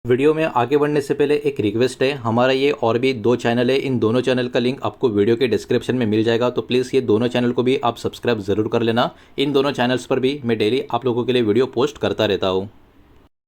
Video में आगे बढ़ने से पहले एक रिक्वेस्ट है। हमारा ये और भी दो चैनल है, इन दोनों चैनल का लिंक आपको वीडियो के डिस्क्रिप्शन में मिल जाएगा, तो प्लीज़ ये दोनों चैनल को भी आप सब्सक्राइब ज़रूर कर लेना। इन दोनों चैनल्स पर भी मैं डेली आप लोगों के लिए वीडियो पोस्ट करता रहता हूँ।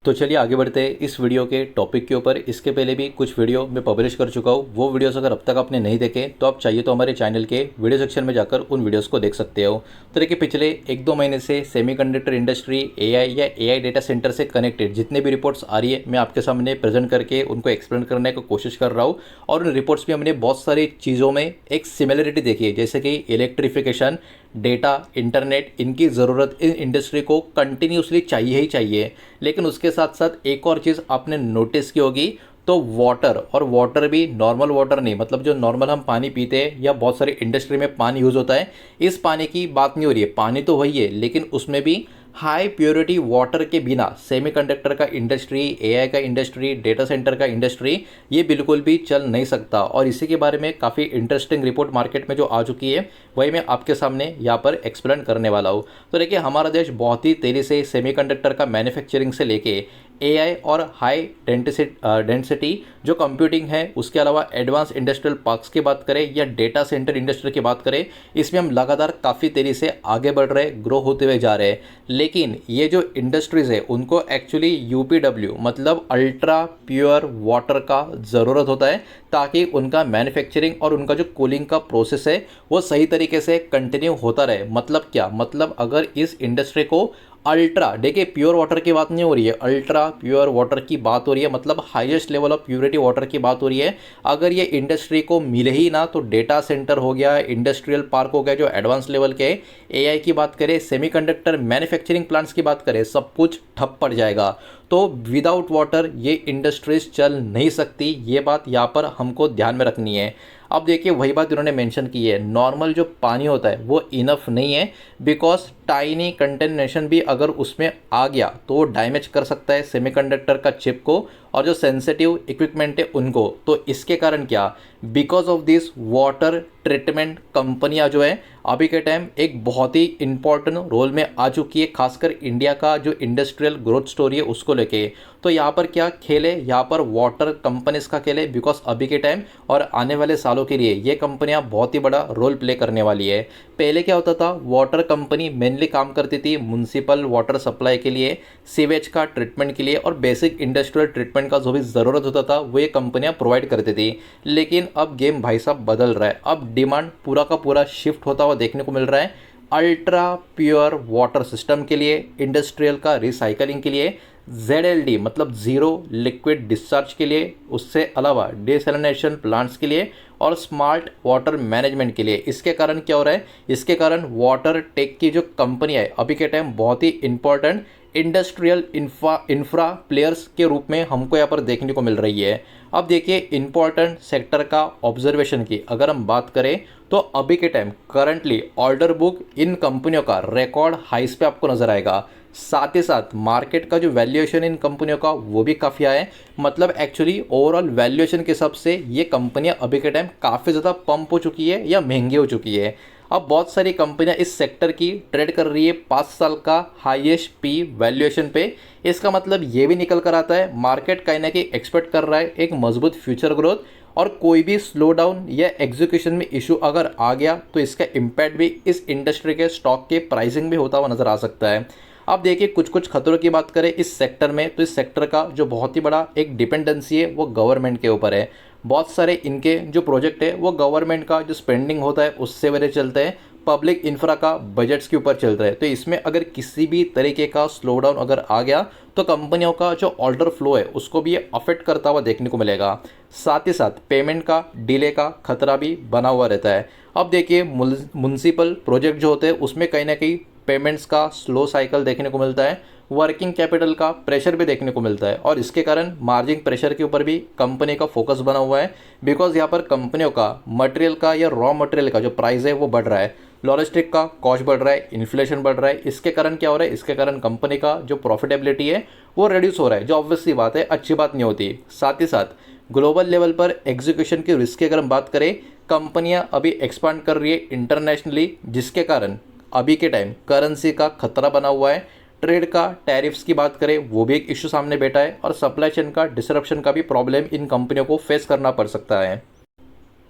तो चलिए आगे बढ़ते हैं इस वीडियो के टॉपिक के ऊपर। इसके पहले भी कुछ वीडियो मैं पब्लिश कर चुका हूँ, वो वीडियोस अगर अब तक आपने नहीं देखे तो आप चाहिए तो हमारे चैनल के वीडियो सेक्शन में जाकर उन वीडियोस को देख सकते हो। तो देखिए, पिछले 1-2 महीने से सेमीकंडक्टर इंडस्ट्री, एआई या एआई डेटा सेंटर से कनेक्टेड जितने भी रिपोर्ट्स आ रही है, मैं आपके सामने प्रेजेंट करके उनको एक्सप्लेन करने की कोशिश कर रहा हूँ। और उन रिपोर्ट्स में हमने बहुत सारी चीज़ों में एक सिमिलरिटी देखी है, जैसे कि इलेक्ट्रिफिकेशन, डेटा, इंटरनेट, इनकी ज़रूरत इन इंडस्ट्री को कंटिन्यूसली चाहिए ही चाहिए। लेकिन उसके साथ साथ एक और चीज़ आपने नोटिस की होगी, तो वाटर, और वाटर भी नॉर्मल वाटर नहीं, मतलब जो नॉर्मल हम पानी पीते हैं या बहुत सारी इंडस्ट्री में पानी यूज़ होता है, इस पानी की बात नहीं हो रही है। पानी तो वही है, लेकिन उसमें भी हाई प्योरिटी वाटर के बिना सेमीकंडक्टर का इंडस्ट्री, एआई का इंडस्ट्री, डेटा सेंटर का इंडस्ट्री ये बिल्कुल भी चल नहीं सकता। और इसी के बारे में काफ़ी इंटरेस्टिंग रिपोर्ट मार्केट में जो आ चुकी है, वही मैं आपके सामने यहाँ पर एक्सप्लेन करने वाला हूँ। तो देखिए, हमारा देश बहुत ही तेज़ी से सेमीकंडक्टर का मैन्युफैक्चरिंग से लेके एआई और हाई डेंसिटी जो कंप्यूटिंग है, उसके अलावा एडवांस इंडस्ट्रियल पार्क्स की बात करें या डेटा सेंटर इंडस्ट्री की बात करें, इसमें हम लगातार काफ़ी तेज़ी से आगे बढ़ रहे, ग्रो होते हुए जा रहे हैं। लेकिन ये जो इंडस्ट्रीज़ है, उनको एक्चुअली यूपीडब्ल्यू मतलब अल्ट्रा प्योर वाटर का ज़रूरत होता है, ताकि उनका मैन्युफैक्चरिंग और उनका जो कूलिंग का प्रोसेस है वो सही तरीके से कंटिन्यू होता रहे। मतलब क्या, मतलब अगर इस इंडस्ट्री को अल्ट्रा, देखिए प्योर वाटर की बात नहीं हो रही है, अल्ट्रा प्योर वाटर की बात हो रही है, मतलब highest level of purity water की बात हो रही है। अगर ये इंडस्ट्री को मिले ही ना, तो डेटा सेंटर हो गया, इंडस्ट्रियल पार्क हो गया जो एडवांस लेवल के, एआई की बात करें, सेमीकंडक्टर मैन्युफैक्चरिंग प्लांट्स की बात करें, सब कुछ ठप पड़ जाएगा। तो विदाउट वाटर ये इंडस्ट्रीज चल नहीं सकती, ये बात यहाँ पर हमको ध्यान में रखनी है। अब देखिए, वही बात इन्होंने मेंशन की है, नॉर्मल जो पानी होता है वो इनफ नहीं है, बिकॉज टाइनी कंटेमिनेशन भी अगर उसमें आ गया तो वो डैमेज कर सकता है सेमीकंडक्टर का चिप को और जो सेंसिटिव इक्विपमेंट है उनको। तो इसके कारण क्या, because of this water treatment कंपनियां जो है अभी के टाइम एक बहुत ही इंपॉर्टेंट रोल में आ चुकी है, खासकर इंडिया का जो इंडस्ट्रियल ग्रोथ स्टोरी है उसको लेके। तो यहाँ पर क्या खेल है, यहाँ पर वाटर कंपनीज का खेल है, बिकॉज अभी के टाइम और आने वाले सालों के लिए ये कंपनियां बहुत ही बड़ा रोल प्ले करने वाली है। पहले क्या होता था, वाटर कंपनी मेनली काम करती थी म्युनिसिपल वाटर सप्लाई के लिए, सीवेज का ट्रीटमेंट के लिए, और बेसिक इंडस्ट्रियल ट्रीटमेंट का जो भी ज़रूरत होता था वो ये कंपनियां प्रोवाइड करती थी। लेकिन अब गेम भाई साहब बदल रहा है, अब डिमांड पूरा का पूरा शिफ्ट होता हुआ देखने को मिल रहा है अल्ट्रा प्योर वाटर सिस्टम के लिए, इंडस्ट्रियल का रिसाइकलिंग के लिए, ZLD मतलब ज़ीरो लिक्विड डिस्चार्ज के लिए, उससे अलावा डिसैलिनेशन प्लांट्स के लिए और स्मार्ट वाटर मैनेजमेंट के लिए। इसके कारण क्या हो रहा है, इसके कारण वाटर टेक की जो कंपनी है अभी के टाइम बहुत ही इंपॉर्टेंट इंडस्ट्रियल इंफ्रा प्लेयर्स के रूप में हमको यहाँ पर देखने को मिल रही है। अब देखिए, इंपॉर्टेंट सेक्टर का ऑब्जर्वेशन की अगर हम बात करें, तो अभी के time currently order book in कंपनियों का रिकॉर्ड हाइस पे आपको नजर आएगा। साथ ही साथ मार्केट का जो वैल्यूएशन इन कंपनियों का वो भी काफ़ी आया है, मतलब एक्चुअली ओवरऑल वैल्यूएशन के हिसाब से ये कंपनियां अभी के टाइम काफ़ी ज़्यादा पंप हो चुकी है या महंगी हो चुकी है। अब बहुत सारी कंपनियां इस सेक्टर की ट्रेड कर रही है 5 साल का हाईएस्ट पी वैल्यूएशन पे। इसका मतलब ये भी निकल कर आता है, मार्केट कहीं ना कहीं एक्सपेक्ट कर रहा है एक मजबूत फ्यूचर ग्रोथ, और कोई भी स्लो डाउन या एग्जीक्यूशन में इशू अगर आ गया तो इसका इम्पैक्ट भी इस इंडस्ट्री के स्टॉक के प्राइसिंग में होता हुआ नजर आ सकता है। अब देखिए, कुछ कुछ खतरों की बात करें इस सेक्टर में, तो इस सेक्टर का जो बहुत ही बड़ा एक डिपेंडेंसी है वो गवर्नमेंट के ऊपर है। बहुत सारे इनके जो प्रोजेक्ट है वो गवर्नमेंट का जो स्पेंडिंग होता है उससे वजह चलते हैं, पब्लिक इंफ्रा का बजट्स के ऊपर चलता है। तो इसमें अगर किसी भी तरीके का स्लो डाउन अगर आ गया तो कंपनियों का जो ऑर्डर फ्लो है उसको भी ये अफेक्ट करता हुआ देखने को मिलेगा। साथ ही साथ पेमेंट का डिले का खतरा भी बना हुआ रहता है। अब देखिए, म्युनिसिपल प्रोजेक्ट जो होते हैं उसमें कहीं ना कहीं पेमेंट्स का स्लो साइकिल देखने को मिलता है, वर्किंग कैपिटल का प्रेशर भी देखने को मिलता है, और इसके कारण मार्जिन प्रेशर के ऊपर भी कंपनी का फोकस बना हुआ है, बिकॉज यहाँ पर कंपनियों का मटेरियल का या रॉ मटेरियल का जो प्राइस है वो बढ़ रहा है, लॉजिस्टिक का कॉस्ट बढ़ रहा है, इन्फ्लेशन बढ़ रहा है। इसके कारण क्या हो रहा है, इसके कारण कंपनी का जो प्रॉफिटेबिलिटी है वो रिड्यूस हो रहा है, जो ऑब्वियसली बात है, अच्छी बात नहीं होती। साथ ही साथ ग्लोबल लेवल पर एग्जीक्यूशन की रिस्क की अगर हम बात करें, कंपनियां अभी एक्सपांड कर रही है इंटरनेशनली, जिसके कारण अभी के टाइम करेंसी का खतरा बना हुआ है, ट्रेड का, टैरिफ्स की बात करें वो भी एक इशू सामने बैठा है, और सप्लाई चेन का डिसरप्शन का भी प्रॉब्लम इन कंपनियों को फेस करना पड़ सकता है।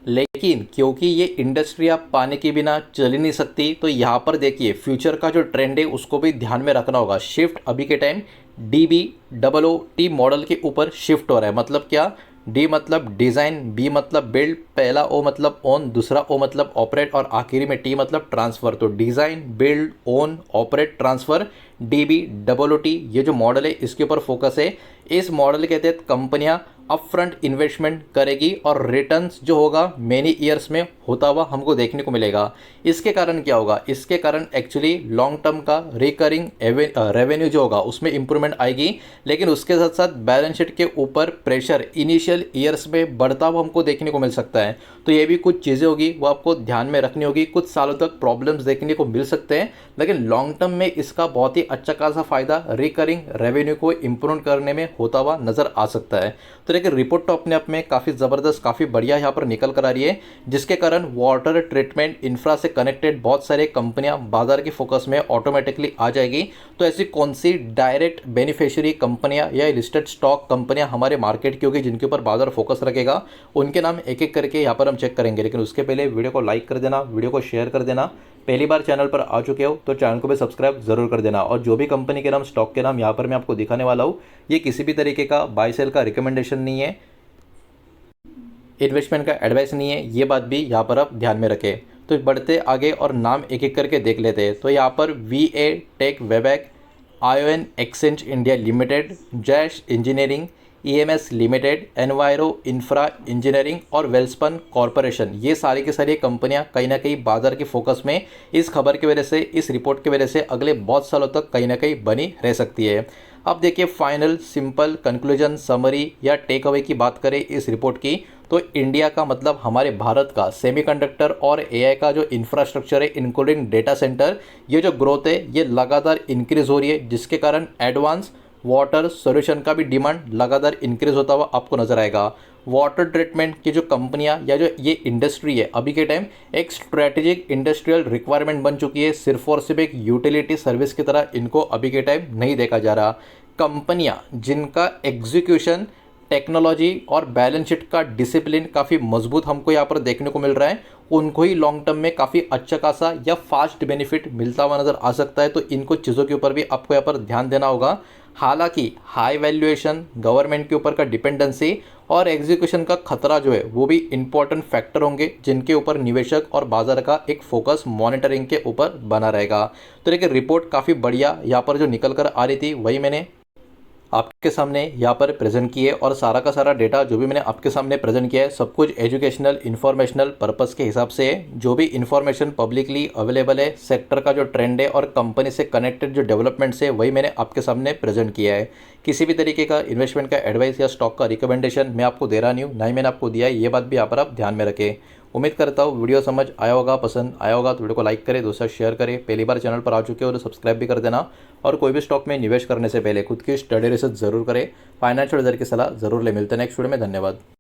लेकिन क्योंकि ये इंडस्ट्री आप पानी के बिना चल ही नहीं सकती, तो यहाँ पर देखिए फ्यूचर का जो ट्रेंड है उसको भी ध्यान में रखना होगा। शिफ्ट अभी के टाइम DBOOT मॉडल के ऊपर शिफ्ट हो रहा है। मतलब क्या? डी मतलब डिज़ाइन, बी मतलब बिल्ड, पहला ओ मतलब ओन, दूसरा ओ मतलब ऑपरेट, और आखिरी में टी मतलब ट्रांसफ़र। तो design, build, own, operate, transfer, DBOOT ये जो मॉडल है इसके ऊपर फोकस है। इस मॉडल के तहत कंपनियां अपफ्रंट इन्वेस्टमेंट करेगी और रिटर्न्स जो होगा मेनी ईयर्स में होता हुआ हमको देखने को मिलेगा। इसके कारण क्या होगा? इसके कारण एक्चुअली लॉन्ग टर्म का रिकरिंग रेवेन्यू जो होगा उसमें इंप्रूवमेंट आएगी, लेकिन उसके साथ साथ बैलेंस शीट के ऊपर प्रेशर इनिशियल ईयर्स में बढ़ता हुआ हमको देखने को मिल सकता है। तो ये भी कुछ चीज़ें होगी वो आपको ध्यान में रखनी होगी। कुछ सालों तक प्रॉब्लम्स देखने को मिल सकते हैं, लेकिन लॉन्ग टर्म में इसका बहुत ही अच्छा खासा फायदा रिकरिंग रेवेन्यू को इंप्रूव करने में होता हुआ नजर आ सकता है। तो देखिए रिपोर्ट तो अपने आप में काफ़ी ज़बरदस्त, काफ़ी बढ़िया यहाँ पर निकल कर आ रही है, जिसके कारण वाटर ट्रीटमेंट इंफ्रा से कनेक्टेड बहुत सारे कंपनियां बाजार के फोकस में ऑटोमेटिकली आ जाएगी। तो ऐसी कौन सी डायरेक्ट बेनिफिशियरी कंपनियां या लिस्टेड स्टॉक कंपनियां हमारे मार्केट की होगी जिनके ऊपर बाजार फोकस रखेगा, उनके नाम एक एक करके यहाँ पर हम चेक करेंगे। लेकिन उसके पहले वीडियो को लाइक कर देना, वीडियो को शेयर कर देना। पहली बार चैनल पर आ चुके हो तो चैनल को भी सब्सक्राइब जरूर कर देना। और जो भी कंपनी के नाम, स्टॉक के नाम यहाँ पर मैं आपको दिखाने वाला हूँ, ये किसी भी तरीके का बाय सेल का रिकमेंडेशन नहीं है, इन्वेस्टमेंट का एडवाइस नहीं है, ये बात भी यहाँ पर आप ध्यान में रखें। तो बढ़ते आगे और नाम एक एक करके देख लेते हैं। तो यहाँ पर VA tech Wabag, ION exchange India limited, Jash engineering, EMS limited, enviro infra engineering और वेल्सपन कॉरपोरेशन, ये सारी की सारी कंपनियां कहीं ना कहीं बाजार के फोकस में इस खबर की वजह से, इस रिपोर्ट की वजह से अगले बहुत सालों तक कहीं ना कहीं बनी रह सकती है। अब देखिए फाइनल सिंपल कंक्लूजन समरी या टेक अवे की बात करें इस रिपोर्ट की, तो इंडिया का मतलब हमारे भारत का सेमीकंडक्टर और AI का जो इंफ्रास्ट्रक्चर है इंक्लूडिंग डेटा सेंटर, ये जो ग्रोथ है ये लगातार इंक्रीज हो रही है, जिसके कारण एडवांस वाटर सॉल्यूशन का भी डिमांड लगातार इंक्रीज होता हुआ आपको नजर आएगा। वाटर ट्रीटमेंट की जो कंपनियां या जो ये इंडस्ट्री है अभी के टाइम एक स्ट्रेटेजिक इंडस्ट्रियल रिक्वायरमेंट बन चुकी है। सिर्फ और सिर्फ एक यूटिलिटी सर्विस की तरह इनको अभी के टाइम नहीं देखा जा रहा। कंपनियां जिनका एग्जीक्यूशन, टेक्नोलॉजी और बैलेंस शीट का डिसिप्लिन काफ़ी मजबूत हमको यहाँ पर देखने को मिल रहा है, उनको ही लॉन्ग टर्म में काफ़ी अच्छा खासा या फास्ट बेनिफिट मिलता हुआ नज़र आ सकता है। तो इन कुछ चीज़ों के ऊपर भी आपको यहाँ पर ध्यान देना होगा। हालांकि हाई वैल्यूएशन, गवर्नमेंट के ऊपर का डिपेंडेंसी और एग्जीक्यूशन का खतरा जो है वो भी इंपॉर्टेंट फैक्टर होंगे, जिनके ऊपर निवेशक और बाजार का एक फोकस मॉनिटरिंग के ऊपर बना रहेगा। तो देखिए रिपोर्ट काफ़ी बढ़िया यहाँ पर जो निकल कर आ रही थी वही मैंने आपके सामने यहाँ पर प्रेजेंट किए, और सारा का सारा डेटा जो भी मैंने आपके सामने प्रेजेंट किया है सब कुछ एजुकेशनल इन्फॉर्मेशनल पर्पस के हिसाब से है। जो भी इन्फॉर्मेशन पब्लिकली अवेलेबल है, सेक्टर का जो ट्रेंड है और कंपनी से कनेक्टेड जो डेवलपमेंट्स है वही मैंने आपके सामने प्रेजेंट किया है। किसी भी तरीके का इन्वेस्टमेंट का एडवाइस या स्टॉक का रिकमेंडेशन मैं आपको दे रहा नहीं हूँ, ना ही मैंने आपको दिया है, ये बात भी यहाँ पर आप ध्यान में रखें। उम्मीद करता हूँ वीडियो समझ आया होगा, पसंद आया होगा तो वीडियो को लाइक करें, दोस्तों शेयर करें। पहली बार चैनल पर आ चुके हो तो सब्सक्राइब भी कर देना। और कोई भी स्टॉक में निवेश करने से पहले खुद की स्टडी रिसर्च जरूर करें, फाइनेंशियल एडवाइजर की सलाह जरूर ले। मिलते हैं नेक्स्ट वीडियो में, धन्यवाद।